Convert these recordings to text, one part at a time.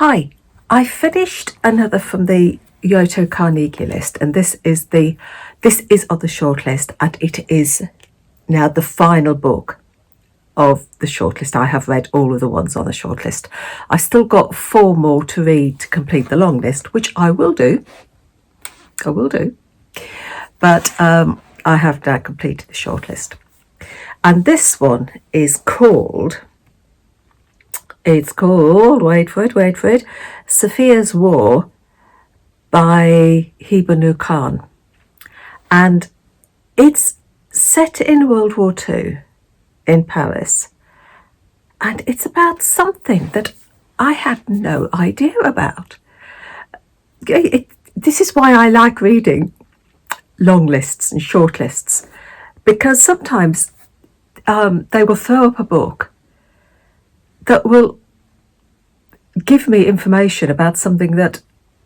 Hi, I finished another from the Yoto Carnegie list, and this is on the shortlist, and it is now the final book of the shortlist. I have read all of the ones on the shortlist. I still got 4 more to read to complete the long list, which I will do. But I have now completed the shortlist. And this one is called, wait for it, Safiyyah's War by Hiba Noor Khan. And it's set in World War II in Paris. And it's about something that I had no idea about. This is why I like reading long lists and short lists, because sometimes they will throw up a book that will give me information about something that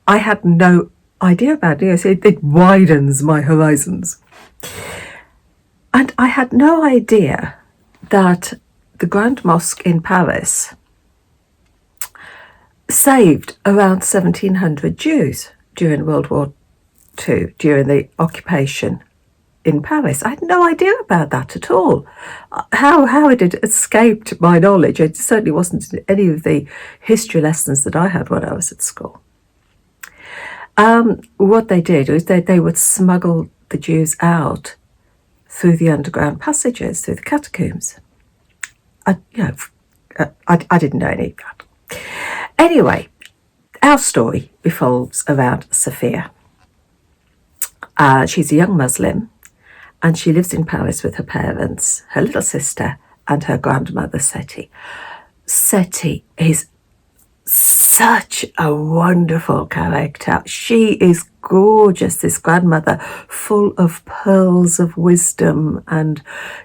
I had no idea about. So it widens my horizons. And I had no idea that the Grand Mosque in Paris saved around 1,700 Jews during World War II, during the occupation in Paris. I had no idea about that at all. How it had escaped my knowledge. It certainly wasn't in any of the history lessons that I had when I was at school. What they did was they would smuggle the Jews out through the underground passages, through the catacombs. I didn't know any of that. Anyway, our story revolves around Safiyyah. She's a young Muslim, and she lives in Paris with her parents, her little sister, and her grandmother, Seti. Seti is such a wonderful character. She is gorgeous, this grandmother, full of pearls of wisdom and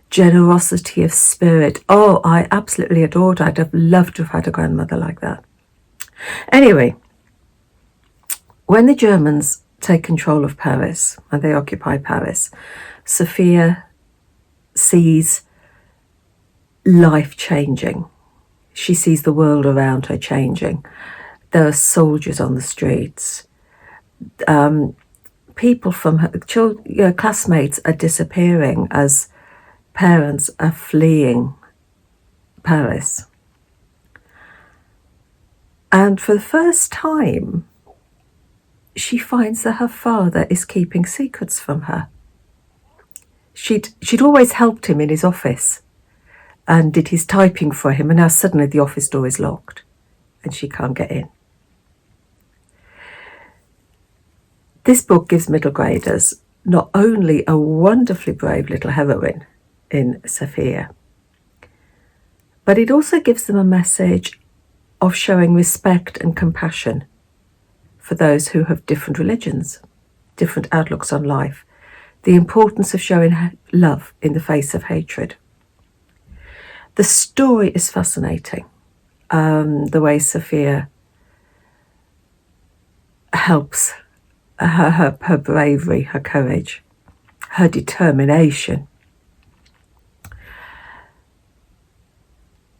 generosity of spirit. Oh, I absolutely adored her. I'd have loved to have had a grandmother like that. Anyway, when the Germans take control of Paris and they occupy Paris, Safiyyah sees life changing. She sees the world around her changing. There are soldiers on the streets. People from her classmates are disappearing as parents are fleeing Paris. And for the first time, she finds that her father is keeping secrets from her. She'd always helped him in his office and did his typing for him, and now suddenly the office door is locked and she can't get in. This book gives middle graders not only a wonderfully brave little heroine in Safiyyah, but it also gives them a message of showing respect and compassion for those who have different religions, different outlooks on life, the importance of showing love in the face of hatred. The story is fascinating. The way Safiyyah helps, her bravery, her courage, her determination.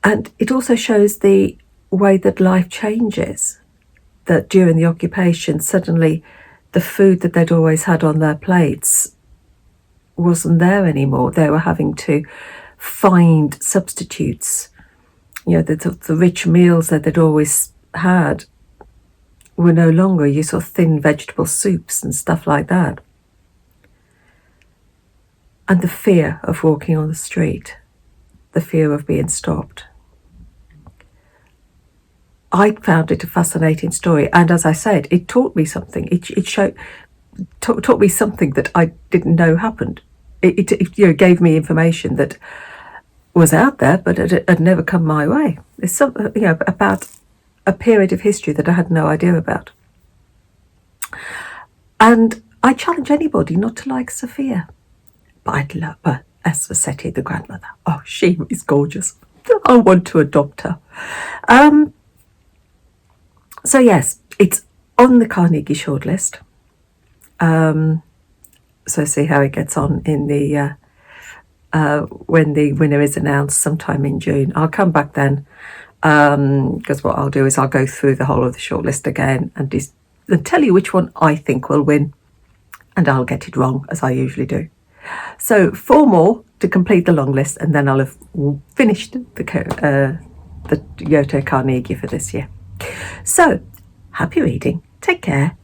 And it also shows the way that life changes, that during the occupation, suddenly the food that they'd always had on their plates wasn't there anymore. They were having to find substitutes. The rich meals that they'd always had were no longer your sort of thin vegetable soups and stuff like that. And the fear of walking on the street, the fear of being stopped. I found it a fascinating story, and as I said, it taught me something. It taught me something that I didn't know happened. It gave me information that was out there, but it had never come my way. It's something about a period of history that I had no idea about. And I challenge anybody not to like Safiyyah, but I'd love her as for Seti, the grandmother. Oh, she is gorgeous. I want to adopt her. So yes, it's on the Carnegie shortlist. So see how it gets on in when the winner is announced sometime in June. I'll come back then because what I'll do is I'll go through the whole of the shortlist again and tell you which one I think will win, and I'll get it wrong, as I usually do. So 4 more to complete the long list, and then I'll have finished the Yoto Carnegie for this year. So happy reading, take care,